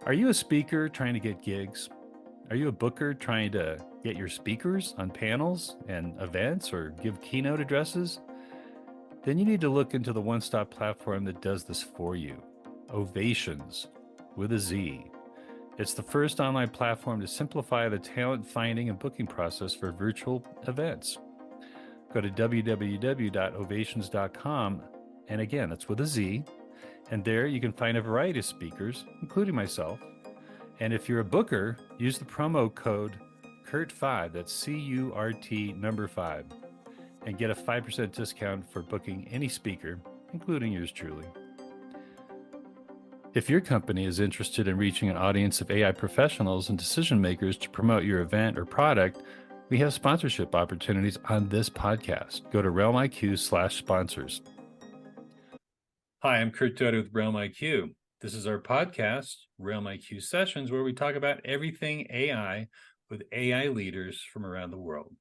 Are you a speaker trying to get gigs? Are you a booker trying to get your speakers on panels and events or give keynote addresses? Then you need to look into the one-stop platform that does this for you. Ovations, with a Z. It's the first online platform to simplify the talent finding and booking process for virtual events. Go to www.ovations.com, and again, that's with a Z, and there you can find a variety of speakers, including myself. And if you're a booker, use the promo code CURT5, that's C-U-R-T number 5, and get a 5% discount for booking any speaker, including yours truly. If your company is interested in reaching an audience of AI professionals and decision makers to promote your event or product, we have sponsorship opportunities on this podcast. Go to RealmIQ/sponsors. Hi, I'm Kurt Doty with RealmIQ. This is our podcast, RealmIQ Sessions, where we talk about everything AI with AI leaders from around the world.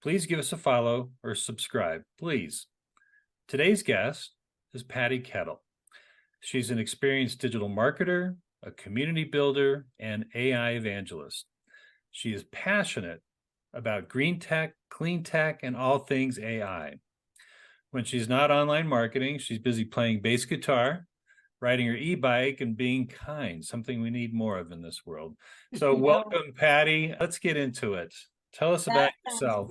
Please give us a follow or subscribe, please. Today's guest is Pattie Kettle. She's an experienced digital marketer, a community builder, and AI evangelist. She is passionate about Greentech, Cleantech, and all things AI. When she's not online marketing, she's busy playing bass guitar, riding her e-bike, and being kind, something we need more of in this world. So welcome, Pattie. Let's get into it. Tell us about yourself.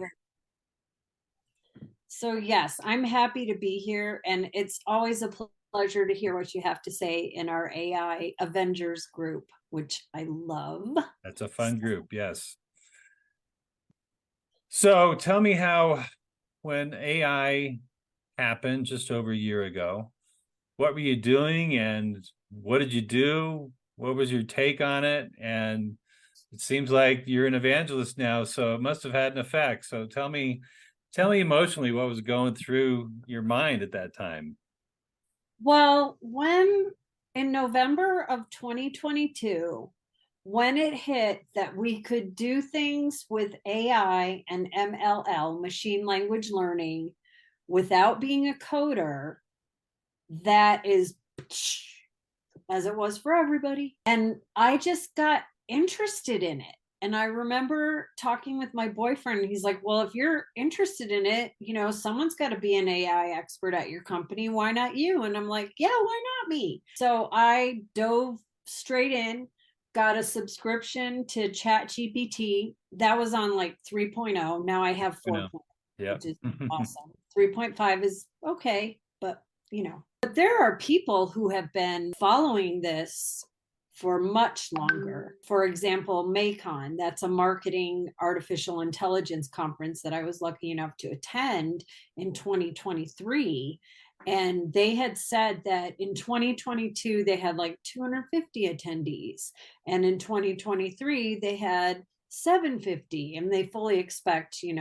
So yes, I'm happy to be here, and it's always a pleasure to hear what you have to say in our AI Avengers group, which I love. That's a fun group, yes. So tell me how, when AI happened just over a year ago, what were you doing and what did you do? What was your take on it? And it seems like you're an evangelist now, so it must have had an effect. So tell me emotionally what was going through your mind at that time. Well, when in November of 2022, when it hit that we could do things with AI and MLL, machine language learning, without being a coder, that is as it was for everybody. And I just got interested in it. And I remember talking with my boyfriend. He's like, well, if you're interested in it, someone's got to be an AI expert at your company. Why not you? And I'm like, yeah, why not me? So I dove straight in, got a subscription to ChatGPT. That was on like 3.0. Now I have 4.0, which is awesome. 3.5 is okay, but But there are people who have been following this for much longer. For example, MACON, that's a marketing artificial intelligence conference that I was lucky enough to attend in 2023. And they had said that in 2022, they had like 250 attendees. And in 2023, they had 750, and they fully expect, in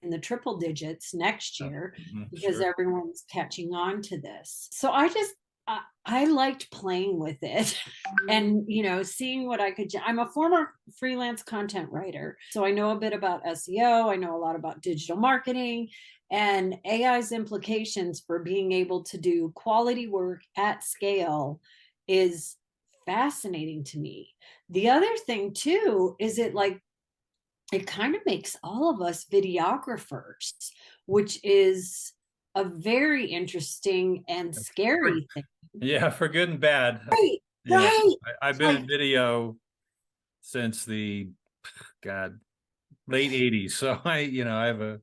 the triple digits next year, because everyone's catching on to this. So I liked playing with it and, seeing what I could. I'm a former freelance content writer, so I know a bit about SEO. I know a lot about digital marketing and AI's implications for being able to do quality work at scale is fascinating to me. The other thing too is it kind of makes all of us videographers, which is a very interesting and scary thing. Yeah, for good and bad. Right, right. I've been in video since the late 80s. So I have a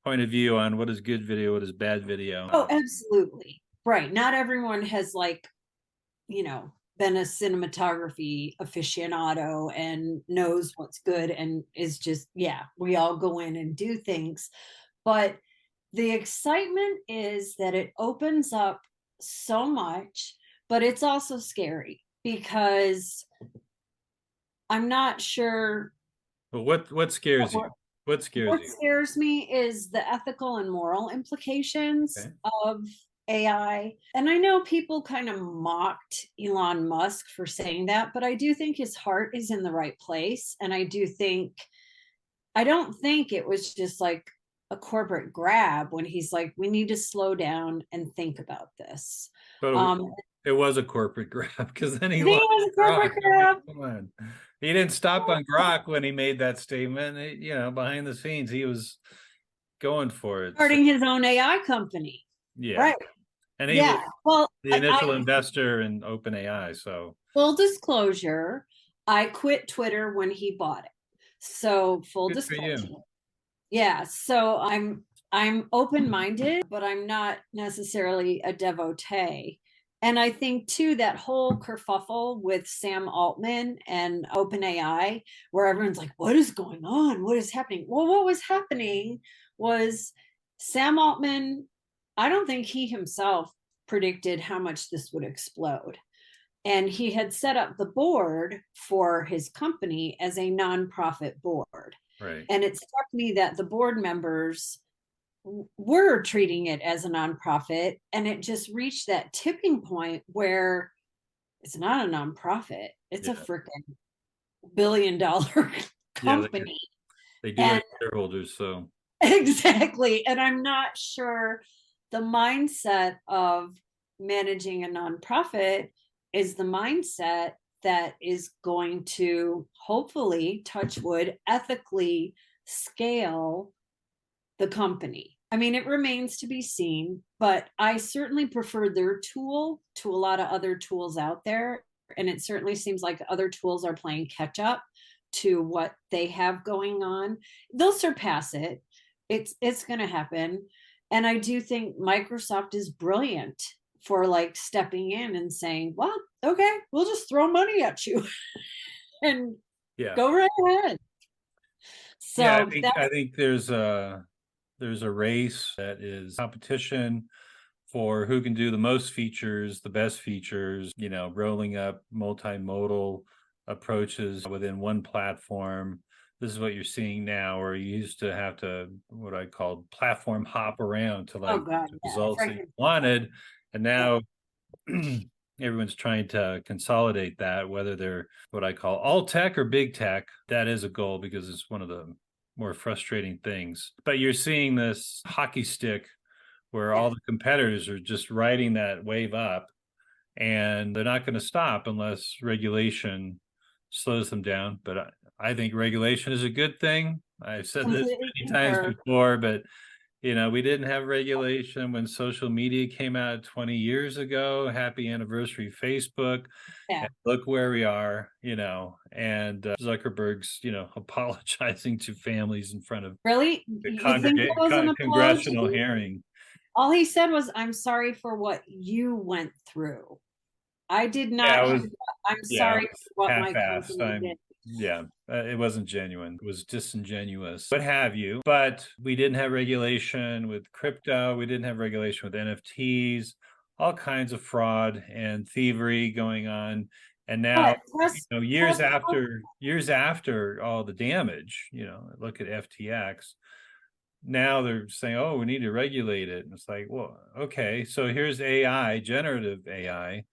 point of view on what is good video, what is bad video. Oh, absolutely. Right. Not everyone has been a cinematography aficionado and knows what's good and is just, we all go in and do things. But the excitement is that it opens up so much, but it's also scary because I'm not sure. But what scares you? What scares me is the ethical and moral implications of AI. And I know people kind of mocked Elon Musk for saying that, but I do think his heart is in the right place. And I don't think it was just like a corporate grab when he's like, we need to slow down and think about this. It was a corporate grab because then he I think lost it was a Grok. corporate I mean, grab. come on. He didn't stop on Grok when he made that statement. Behind the scenes, he was going for it. So, Starting his own AI company. yeah. Right. And he was Yeah. Well, the initial investor in OpenAI. So, full disclosure, I quit Twitter when he bought it. So full good for disclosure. you. Yeah. So I'm open-minded, but I'm not necessarily a devotee. And I think too that whole kerfuffle with Sam Altman and OpenAI, where everyone's like, what is going on? What is happening? Well, what was happening was Sam Altman, I don't think he himself predicted how much this would explode. And he had set up the board for his company as a nonprofit board. Right. And it struck me that the board members were treating it as a nonprofit, and it just reached that tipping point where it's not a nonprofit, it's a Yeah. freaking $1 billion Yeah. company. They do And have shareholders. So, exactly. And I'm not sure the mindset of managing a nonprofit is the mindset that is going to hopefully, touch wood, ethically scale the company. I mean, it remains to be seen, but I certainly prefer their tool to a lot of other tools out there. And it certainly seems like other tools are playing catch up to what they have going on. They'll surpass it. It's going to happen. And I do think Microsoft is brilliant for like stepping in and saying, well, okay, we'll just throw money at you and yeah. go right ahead. Yeah. So that I think there's a race that is competition for who can do the most features, the best features, rolling up multimodal approaches within one platform. This is what you're seeing now, where you used to have to, what I call platform hop around to oh like god, the yeah, results that you wanted. And now everyone's trying to consolidate that, whether they're what I call all tech or big tech. That is a goal because it's one of the more frustrating things. But you're seeing this hockey stick where all the competitors are just riding that wave up, and they're not going to stop unless regulation slows them down. But I think regulation is a good thing. I've said this completely many times concur. before, but we didn't have regulation when social media came out 20 years ago. Happy anniversary, Facebook. Yeah. And look where we are, and Zuckerberg's, apologizing to families in front of Really? the You think that was an congressional apology? hearing. All he said was, I'm sorry for what you went through. I did Yeah, not it hear was that. I'm Yeah, it sorry was for what my half-assed. company did. It wasn't genuine. It was disingenuous, what have you. But we didn't have regulation with crypto. We didn't have regulation with NFTs, all kinds of fraud and thievery going on. And now, But plus, years after all the damage, look at FTX. Now they're saying, oh, we need to regulate it. And it's like, well, okay, so here's AI, generative AI,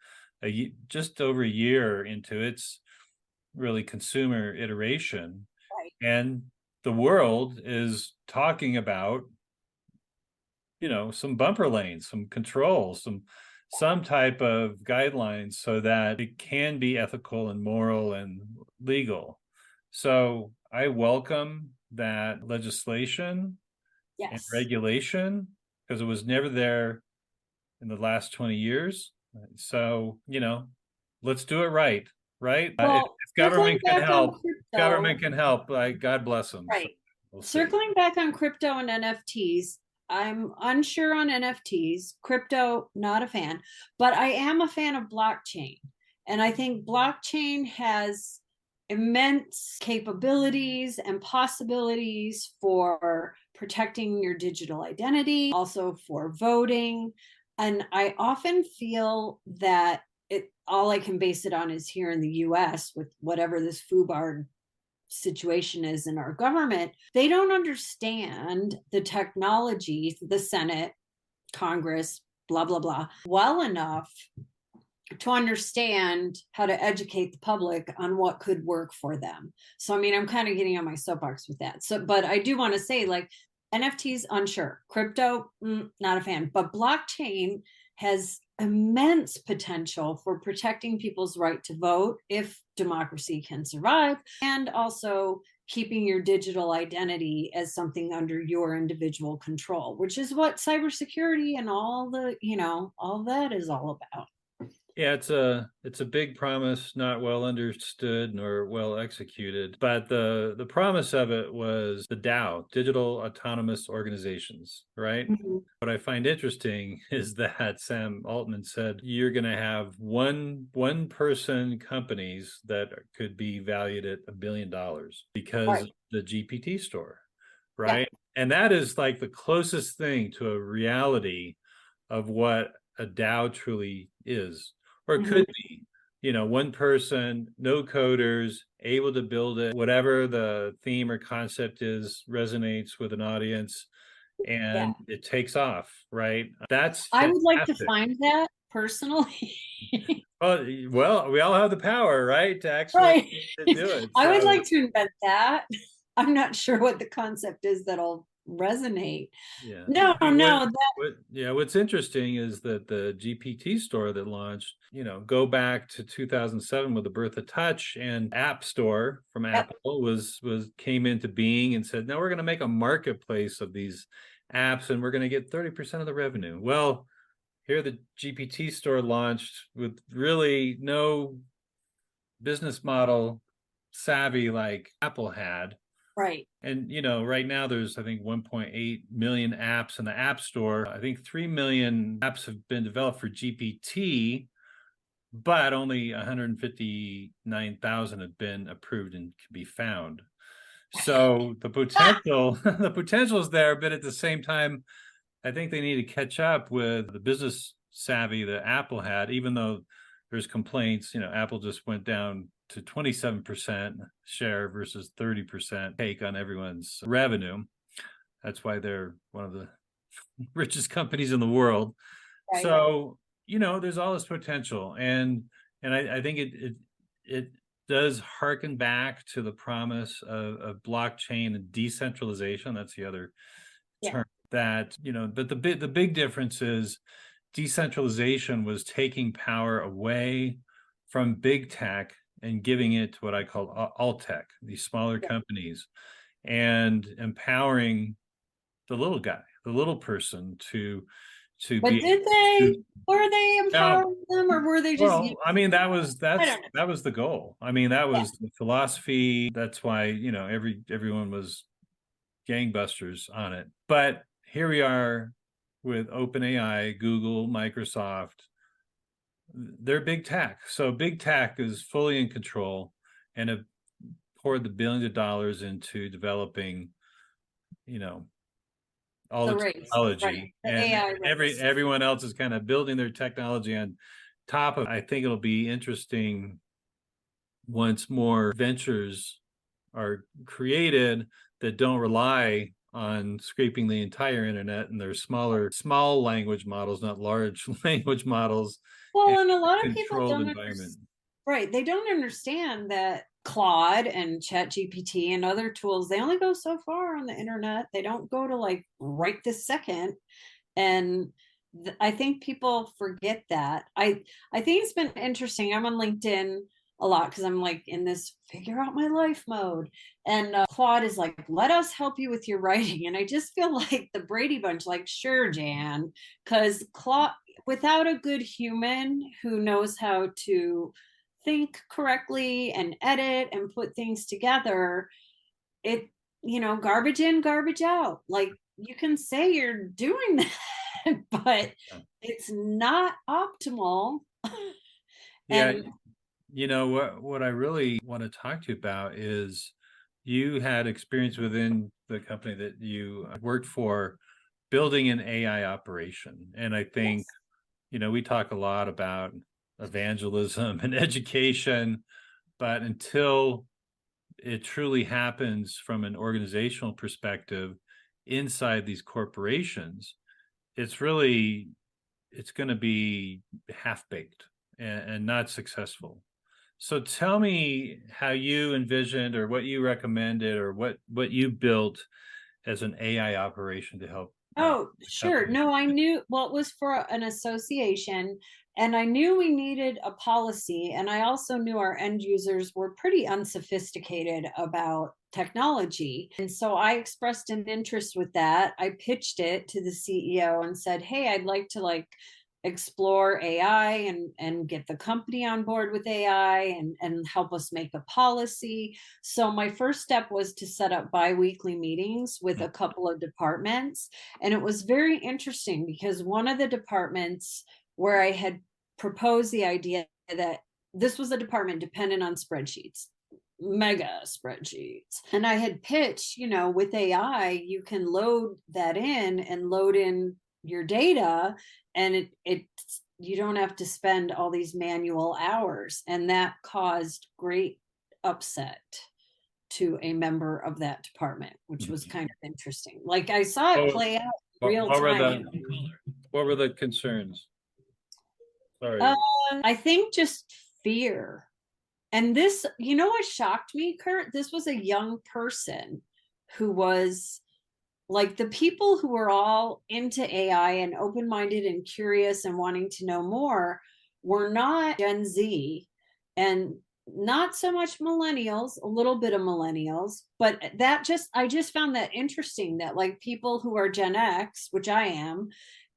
just over a year into its really consumer iteration. right. And the world is talking about, some bumper lanes, some controls, some type of guidelines so that it can be ethical and moral and legal. So I welcome that legislation and Yes. regulation because it was never there in the last 20 years. So, let's do it right. Right. Well, If circling government can back on help, crypto, like, God bless them. So right. we'll see. Circling back on crypto and NFTs, I'm unsure on NFTs. Crypto, not a fan, but I am a fan of blockchain. And I think blockchain has immense capabilities and possibilities for protecting your digital identity, also for voting. And I often feel that all I can base it on is here in the US with whatever this FUBAR situation is in our government. They don't understand the technology, the Senate, Congress, blah, blah, blah, well enough to understand how to educate the public on what could work for them. So, I mean, I'm kind of getting on my soapbox with that. So, but I do want to say, like, NFTs, unsure. Crypto, not a fan. But blockchain has immense potential for protecting people's right to vote if democracy can survive, and also keeping your digital identity as something under your individual control, which is what cybersecurity and all the, all that is all about. Yeah, it's a big promise, not well understood nor well executed. But the promise of it was the DAO, Digital Autonomous Organizations, right? Mm-hmm. What I find interesting is that Sam Altman said you're going to have one person companies that could be valued at $1 billion because Right. of the GPT store, Yeah. right? And that is like the closest thing to a reality of what a DAO truly is, or it Mm-hmm. could be. One person, no coders, able to build it, whatever the theme or concept is, resonates with an audience, Yeah. and it takes off, right? That's I would like to fantastic. find that personally. Well, we all have the power, right, to actually Right. to do it. I would So, like to invent that. I'm not sure what the concept is that'll resonate. yeah. No, But no, what's interesting is that the GPT store that launched, go back to 2007 with the birth of touch, and App Store from yep, Apple was came into being and said, "No, we're going to make a marketplace of these apps and we're going to get 30% of the revenue." Well, here the GPT store launched with really no business model savvy like Apple had. right. And right now there's I think 1.8 million apps in the App Store. I think 3 million apps have been developed for GPT, but only 159,000 have been approved and can be found. So the Ah, potential the potential is there, but at the same time I think they need to catch up with the business savvy that Apple had, even though there's complaints. Apple just went down to 27% share versus 30% take on everyone's revenue. That's why they're one of the richest companies in the world. right. So, there's all this potential. And I think it does harken back to the promise of blockchain and decentralization. That's the other Yeah. term that, but the big difference is decentralization was taking power away from big tech and giving it to what I call alt tech, these smaller Yeah. companies, and empowering the little guy, the little person to But be did they, to were they now. empowering them or were they just Well, using I mean, them? I don't know. that was the goal. I mean, that Yeah. was the philosophy. That's why, everyone was gangbusters on it. But here we are with OpenAI, Google, Microsoft. They're big tech. So big tech is fully in control and have poured the billions of dollars into developing, you know, all The the race, right. technology, The and AI race. everyone else is kind of building their technology on top of it. I think it'll be interesting once more ventures are created that don't rely on scraping the entire internet, and they're small language models, not large language models, and Well, and a lot of people controlled don't environment. right. They don't understand that Claude and ChatGPT and other tools, they only go so far on the internet. They don't go to like right this second. And I think people forget that. I think it's been interesting. I'm on LinkedIn a lot because I'm like in this figure out my life mode. And Claude is like, let us help you with your writing. And I just feel like the Brady Bunch, like, sure, Jan, because Claude, without a good human who knows how to think correctly and edit and put things together, it, garbage in, garbage out. Like, you can say you're doing that, but it's not optimal. Yeah, And what I really want to talk to you about is you had experience within the company that you worked for building an AI operation. And I think, yes, we talk a lot about evangelism and education, but until it truly happens from an organizational perspective inside these corporations, it's going to be half baked and not successful. So tell me how you envisioned or what you recommended or what you built as an AI operation to help Oh, the sure. company? No, I knew, well, it was for an association, and I knew we needed a policy. And I also knew our end users were pretty unsophisticated about technology. And so I expressed an interest with that. I pitched it to the CEO and said, hey, I'd like to explore AI and get the company on board with AI and help us make a policy. So my first step was to set up biweekly meetings with a couple of departments. And it was very interesting because one of the departments where I had proposed the idea that this was a department dependent on spreadsheets, mega spreadsheets. And I had pitched, with AI, you can load that in and load in your data, and it you don't have to spend all these manual hours. And that caused great upset to a member of that department, which was kind of interesting. Like I saw it Oh, play out real what were time. the concerns? Uh, Sorry. I think just fear. And this, what shocked me, Kurt? This was a young person who was like the people who were all into AI and open minded and curious and wanting to know more were not Gen Z and not so much millennials, a little bit of millennials, but I just found that interesting that like people who are Gen X, which I am,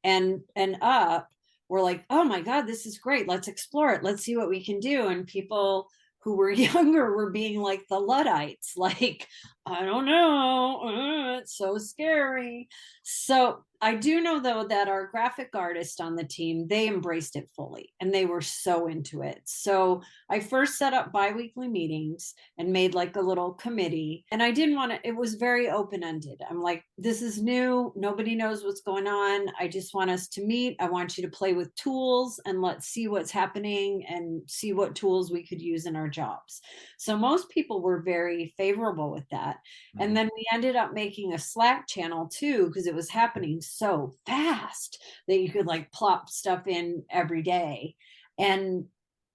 and up were like, oh my God, this is great. Let's explore it. Let's see what we can do. And people who were younger were being like the Luddites, like, I don't know, it's so scary. So I do know though that our graphic artist on the team, they embraced it fully and they were so into it. So I first set up biweekly meetings and made like a little committee. And I didn't want to, it was very open-ended. I'm like, this is new. Nobody knows what's going on. I just want us to meet. I want you to play with tools and let's see what's happening and see what tools we could use in our jobs. So most people were very favorable with that. And then we ended up making a Slack channel too, because it was happening so fast that you could like plop stuff in every day. And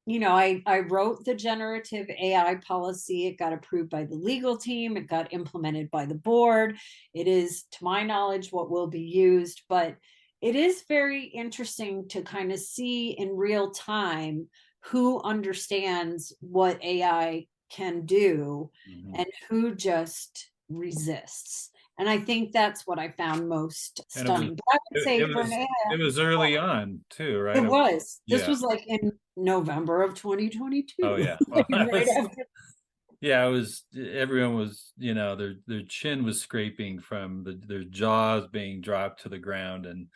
I wrote the generative AI policy. It got approved by the legal team. It got implemented by the board. It is, to my knowledge, what will be used. But it is very interesting to kind of see in real time who understands what AI can do and who just resists. And I think that's what I found most And it was stunning. But I would say for an it was AI, early on too, it right? was. This Yeah. was like in November of Oh 2022, yeah. Well, like I right was after. yeah, it was everyone was, their chin was scraping from their jaws being dropped to the ground and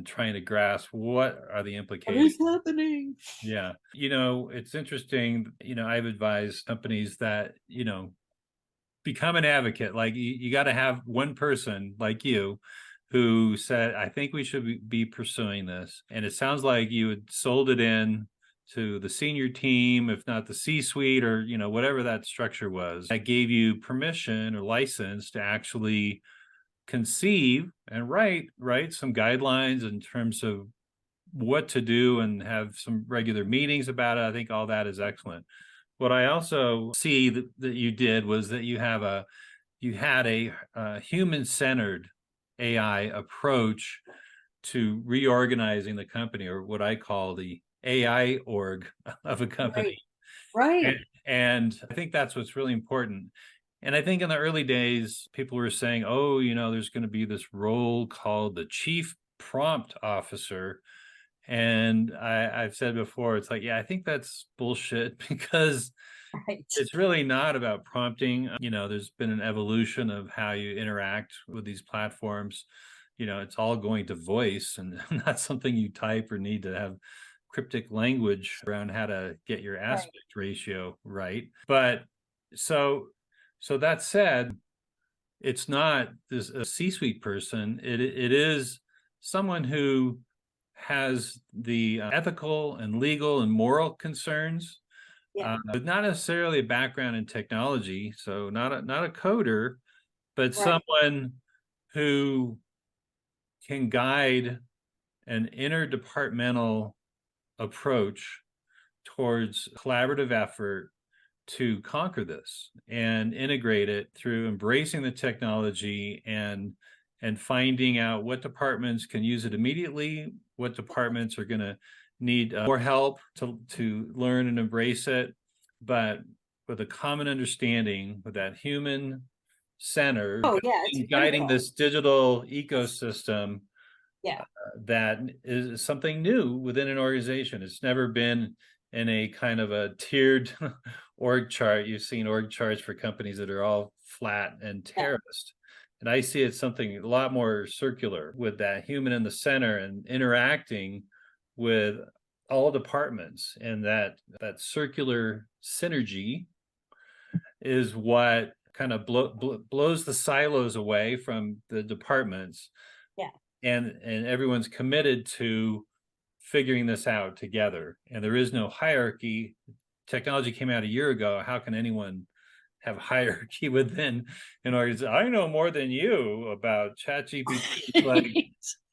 trying to grasp what are the What implications. is happening? Yeah. It's interesting, I've advised companies that, become an advocate. Like you got to have one person like you who said, I think we should be pursuing this. And it sounds like you had sold it in to the senior team, if not the C-suite or, whatever that structure was, that gave you permission or license to actually conceive and write some guidelines in terms of what to do and have some regular meetings about it. I think all that is excellent. What I also see that you did was that you had a human-centered AI approach to reorganizing the company, or what I call the AI org of a company. Right, right. And I think that's what's really important. And I think in the early days, people were saying, oh, there's going to be this role called the chief prompt officer. And I've said before, it's like, yeah, I think that's bullshit because Right. it's really not about prompting. There's been an evolution of how you interact with these platforms. It's all going to voice and not something you type or need to have cryptic language around how to get your Right. aspect ratio right. But so that said, it's not this a C-suite person. It is someone who has the ethical and legal and moral concerns, Yeah. but not necessarily a background in technology. So not a coder, but Right. someone who can guide an interdepartmental approach towards collaborative effort to conquer this and integrate it through embracing the technology and finding out what departments can use it immediately, what departments are going to need more help to learn and embrace it, but with a common understanding with that human center It's guiding critical. this digital ecosystem. Yeah. That is something new within an organization. It's never been in a kind of a tiered org chart. You've seen org charts for companies that are all flat and terraced. And I see it something a lot more circular with that human in the center and interacting with all departments. And that circular synergy is what kind of blows the silos away from the departments. Yeah. And everyone's committed to figuring this out together. And there is no hierarchy. Technology came out a year ago. How can anyone have hierarchy within an organization? I know more than you about ChatGPT. Like,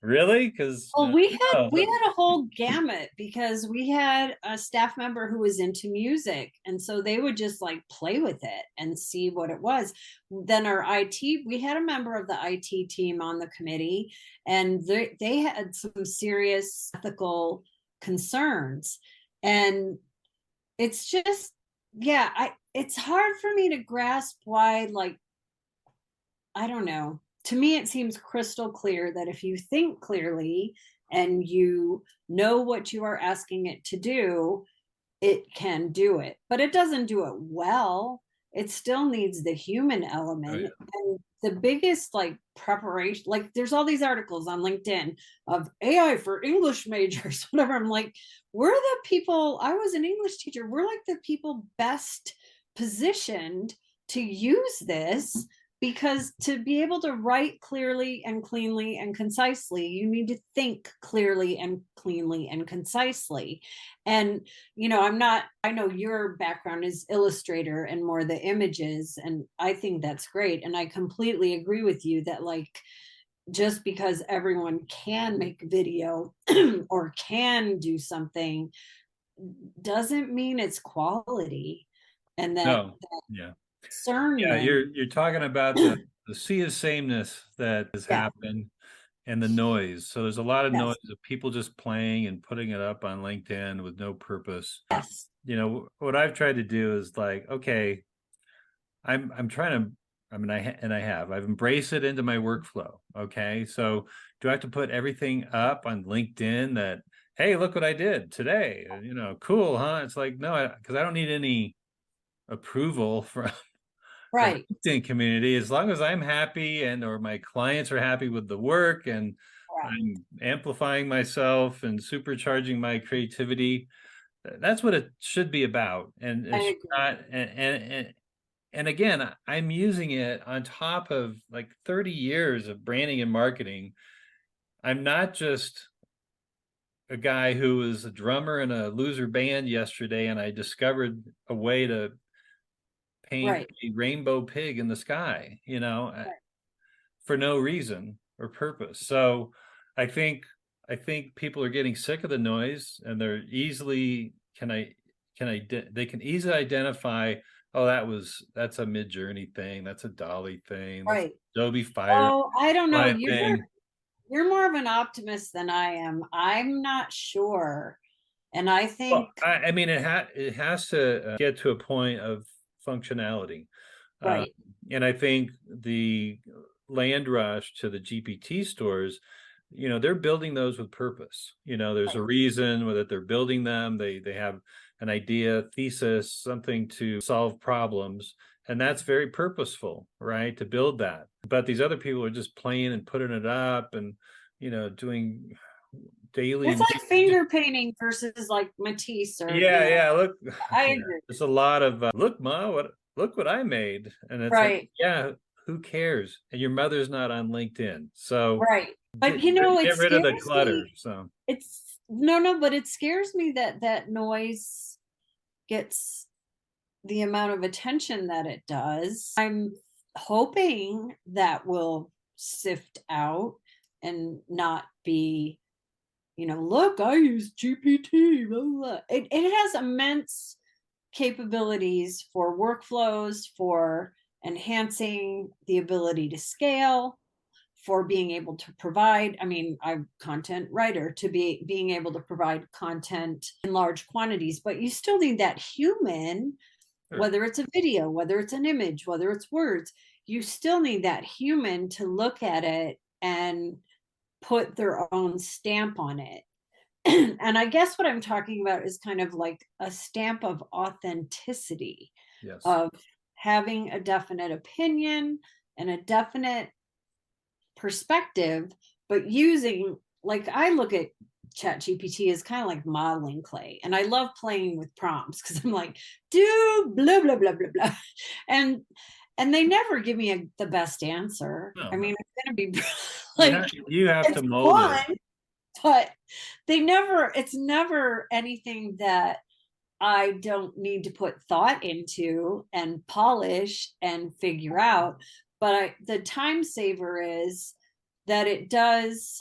really? Because well, we had a whole gamut because we had a staff member who was into music, and so they would just like play with it and see what it was. Then our IT, we had a member of the IT team on the committee, and they had some serious ethical concerns, and it's just it's hard for me to grasp why, like, I don't know. To me, it seems crystal clear that if you think clearly and you know what you are asking it to do, it can do it. But it doesn't do it well. It still needs the human element. And the biggest like preparation, like there's all these articles on LinkedIn of AI for English majors, whatever. I'm like, we're the people, I was an English teacher. We're like the people best positioned to use this, because to be able to write clearly and cleanly and concisely, you need to think clearly and cleanly and concisely. And I know your background is illustrator and more the images, and I think that's great, and I completely agree with you that, like, just because everyone can make video or can do something doesn't mean it's quality. And that discernment. you're talking about the sea of sameness that has happened and the noise. So there's a lot of noise of people just playing and putting it up on LinkedIn with no purpose. Yes. What I've tried to do is like, okay, I'm trying to, I've embraced it into my workflow. Okay. So do I have to put everything up on LinkedIn that, hey, look what I did today? Cool, huh? It's like, no, because I don't need any approval from the LinkedIn community. As long as I'm happy or my clients are happy with the work and I'm amplifying myself and supercharging my creativity, that's what it should be about. And it's not, and again, I'm using it on top of like 30 years of branding and marketing. I'm not just a guy who was a drummer in a loser band yesterday, and I discovered a way to paint a rainbow pig in the sky, for no reason or purpose. So I think people are getting sick of the noise, and they're they can easily identify, oh, that's a Mid-Journey thing, that's a Dolly thing, that's Adobe Fire. Oh, I don't know. You're more of an optimist than I am. I'm not sure. And I think, I mean, it has to get to a point of functionality. And I think the land rush to the GPT stores, they're building those with purpose. There's a reason that they're building them. They have an idea, thesis, something to solve problems. And that's very purposeful, right? To build that. But these other people are just playing and putting it up and, doing daily. It's like finger painting versus like Matisse or look, I agree. There's a lot of look, Ma, look what I made. And it's like, who cares? And your mother's not on LinkedIn. So but get rid of the clutter. So it's no, but it scares me that noise gets the amount of attention that it does. I'm hoping that will sift out and not be, look, I use GPT. Blah, blah. It has immense capabilities for workflows, for enhancing the ability to scale, for being able to provide, I'm a content writer, to being able to provide content in large quantities, but you still need that human, Sure. whether it's a video, whether it's an image, whether it's words, you still need that human to look at it and put their own stamp on it. And I guess what I'm talking about is kind of like a stamp of authenticity, Yes. of having a definite opinion and a definite perspective, but using, like, I look at chat gpt as kind of like modeling clay, and I love playing with prompts because I'm like, do blah blah blah blah blah, and they never give me the best answer. No, I mean, no. it's gonna be Yeah, you have it's to mold fun, it. but it's never anything that I don't need to put thought into and polish and figure out. But the time saver is that it does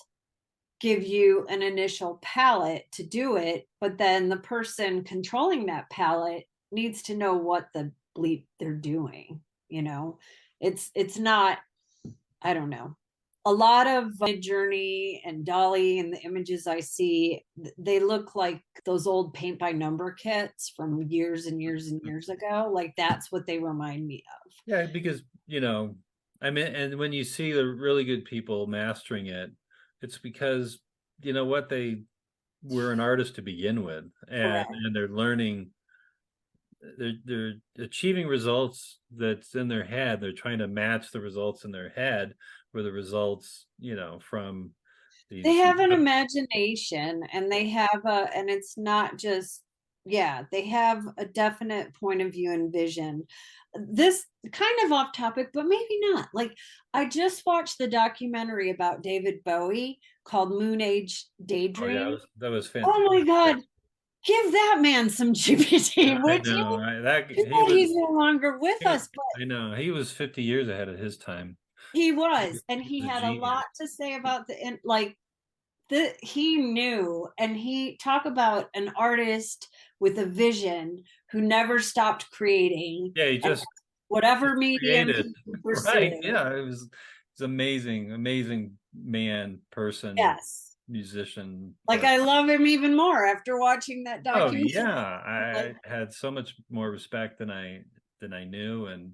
give you an initial palette to do it, but then the person controlling that palette needs to know what the bleep they're doing. It's not, I don't know. A lot of Journey and Dolly and the images I see, they look like those old paint by number kits from years and years and years ago. Like, that's what they remind me of. Yeah, because I mean, and when you see the really good people mastering it, it's because what, they were an artist to begin with, and Correct. they're learning, they're achieving results that's in their head. They're trying to match the results in their head with the results, from They these. have an imagination, and and it's not just, yeah, they have a definite point of view and vision. This kind of off topic, but maybe not. Like, I just watched the documentary about David Bowie called Moon Age Oh yeah, Daydream. that was Oh my fantastic. God, give that man some GPT, I would you? know, that Too he bad was. he's no longer with us, but I know he was 50 years ahead of his time. he He was, and he was a had a genius. lot to say about like, he knew, and he talk about an artist with a vision who never stopped creating, Yeah, he and just whatever medium created. he Right. pursued. Yeah, it's amazing, amazing man, person, Yes, musician. like, I love him even more after watching that Oh documentary. yeah, Like, I had so much more respect than I knew, and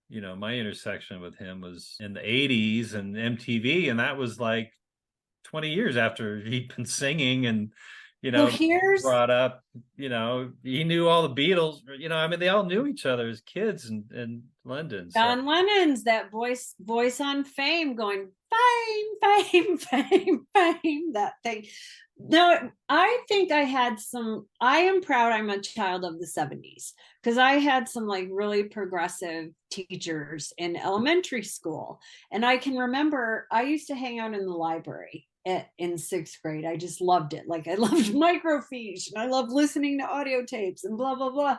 my intersection with him was in the 80s and MTV, and that was like 20 years after he'd been singing, and so here's brought up, he knew all the Beatles, I mean, they all knew each other as kids in London. So John Lennon's that voice on Fame going fame, fame, fame, fame, that thing. No, I think I am proud I'm a child of the 70s, because I had some like really progressive teachers in elementary school. And I can remember I used to hang out in the library in sixth grade. I just loved it. Like, I loved microfiche and I loved listening to audio tapes and blah, blah, blah.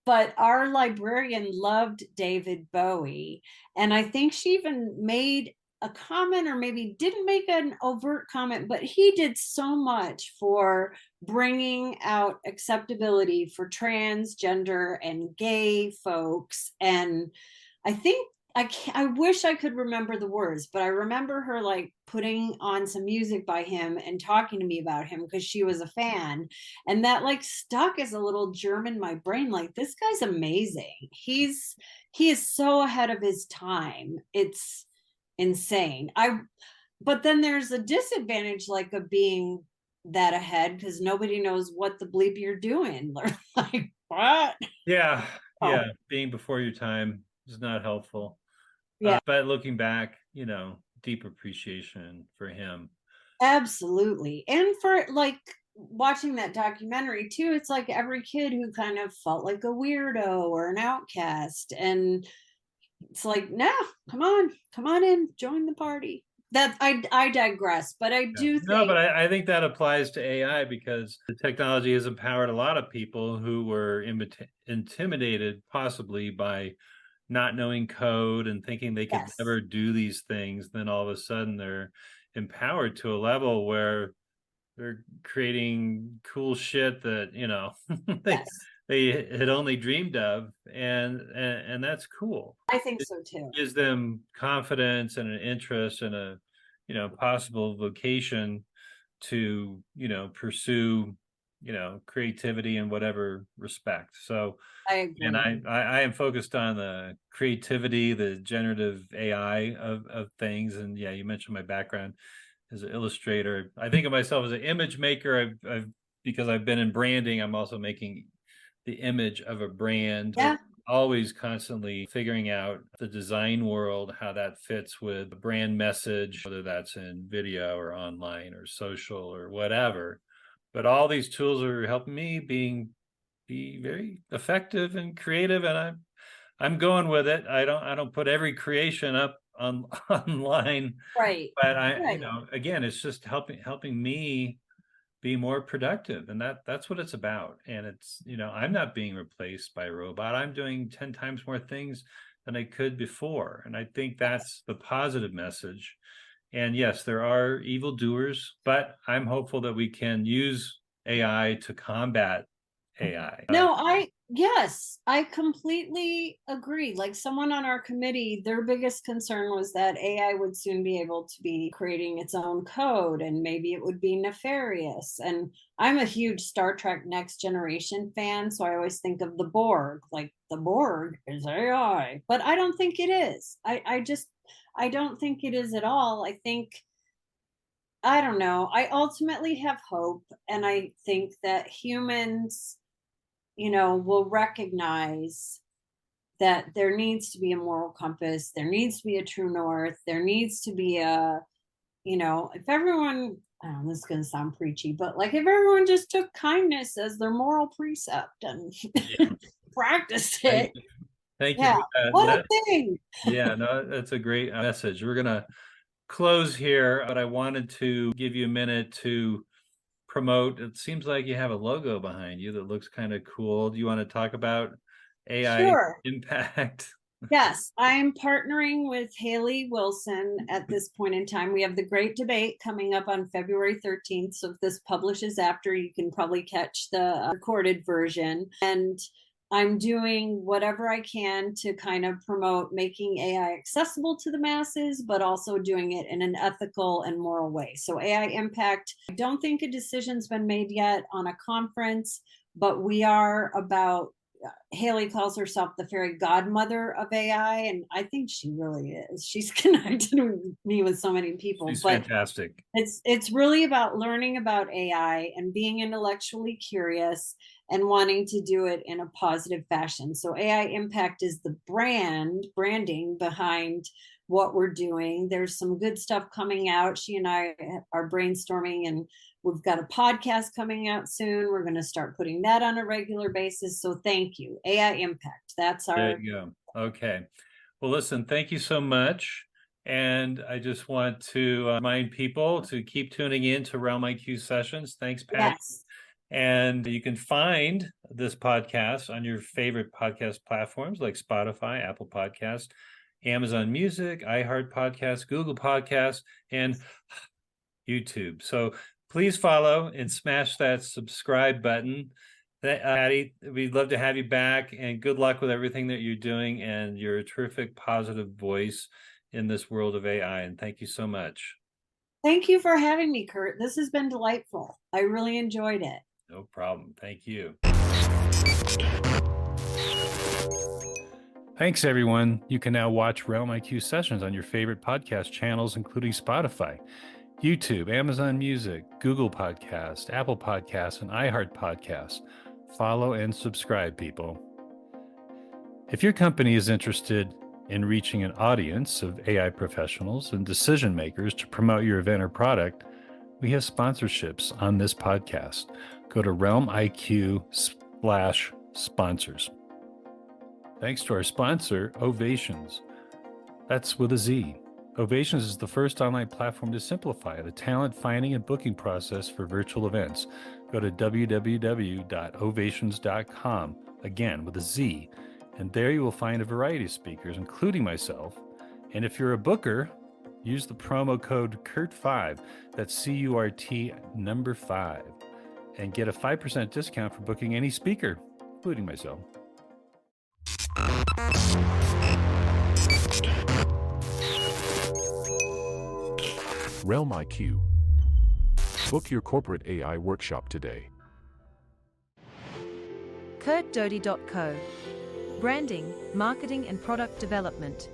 But our librarian loved David Bowie. And I think she even made a comment, or maybe didn't make an overt comment, but he did so much for bringing out acceptability for transgender and gay folks. And I think I wish I could remember the words, but I remember her like putting on some music by him and talking to me about him because she was a fan. And that like stuck as a little germ in my brain. Like, this guy's amazing. He is so ahead of his time. It's insane. But then there's a disadvantage, like, of being that ahead, because nobody knows what the bleep you're doing. Like, what? yeah, Oh, yeah, being before your time is not helpful. yeah. But looking back, deep appreciation for him. Absolutely. And for like watching that documentary too, it's like every kid who kind of felt like a weirdo or an outcast. And it's like, no, come on in, join the party. That I digress, but I Yeah. do No, but think, I think that applies to AI because the technology has empowered a lot of people who were intimidated possibly by not knowing code and thinking they could yes, never do these things. Then all of a sudden they're empowered to a level where they're creating cool shit that, they yes. they had only dreamed of, and that's cool. I think so too. Gives them confidence and an interest and a possible vocation to pursue creativity in whatever respect. So, I and agree. I am focused on the creativity, the generative AI of things. And yeah, you mentioned my background as an illustrator. I think of myself as an image maker. I've because I've been in branding, I'm also making the image of a brand. So Yeah, always constantly figuring out the design world, how that fits with the brand message, whether that's in video or online or social or whatever. But all these tools are helping me be very effective and creative, and I'm going with it. I don't put every creation up on online, right. but Right. again, it's just helping me be more productive, and that's what it's about. And it's I'm not being replaced by a robot. I'm doing 10 times more things than I could before, and I think that's the positive message. And yes, there are evildoers, but I'm hopeful that we can use AI to combat AI. No, yes, I completely agree. Like someone on our committee, their biggest concern was that AI would soon be able to be creating its own code and maybe it would be nefarious. And I'm a huge Star Trek Next Generation fan, so I always think of the Borg, like the Borg is AI, but I don't think it is. I don't think it is at all. I don't know. I ultimately have hope, and I think that humans will recognize that there needs to be a moral compass, there needs to be a true north, there needs to be if everyone, I don't know, this is going to sound preachy, but like if everyone just took kindness as their moral precept and Yeah. practiced Thank it, you. Thank you yeah, for that. what a thing. Yeah, no, that's a great message. We're gonna close here, but I wanted to give you a minute to promote. It seems like you have a logo behind you that looks kind of cool. Do you want to talk about AI Sure. impact? Yes, I'm partnering with Haley Wilson at this point in time. We have the great debate coming up on February 13th. So if this publishes after, you can probably catch the recorded version. And I'm doing whatever I can to kind of promote making AI accessible to the masses, but also doing it in an ethical and moral way. So AI impact, I don't think a decision's been made yet on a conference, but we are about Haley calls herself the fairy godmother of AI, and I think she really is. She's connected me with so many people, She's but fantastic. it's really about learning about AI and being intellectually curious and wanting to do it in a positive fashion. So AI impact is the branding behind what we're doing. There's some good stuff coming out. She and I are brainstorming, and we've got a podcast coming out soon. We're going to start putting that on a regular basis. So thank you. AI impact. That's There our you go. Okay. Well, listen, thank you so much. And I just want to remind people to keep tuning in to Realm IQ sessions. Thanks, Patty. yes. And you can find this podcast on your favorite podcast platforms like Spotify, Apple Podcasts, Amazon Music, iHeart Podcasts, Google Podcasts, and YouTube. So please follow and smash that subscribe button. Patty, we'd love to have you back, and good luck with everything that you're doing. And you're a terrific, positive voice in this world of AI. And thank you so much. Thank you for having me, Kurt. This has been delightful. I really enjoyed it. No problem. Thank you. Thanks, everyone. You can now watch Realm IQ sessions on your favorite podcast channels, including Spotify, YouTube, Amazon Music, Google Podcasts, Apple Podcasts, and iHeart Podcasts. Follow and subscribe, people. If your company is interested in reaching an audience of AI professionals and decision makers to promote your event or product, we have sponsorships on this podcast. Go to RealmIQ/sponsors. Thanks to our sponsor, Ovations. That's with a Z. Ovations is the first online platform to simplify the talent finding and booking process for virtual events. Go to www.ovations.com, again with a Z, and there you will find a variety of speakers, including myself. And if you're a booker, use the promo code CURT5, that's CURT number 5, and get a 5% discount for booking any speaker. including myself. RealmIQ. Book your corporate AI workshop today. KurtDoty.co. Branding, marketing and product development.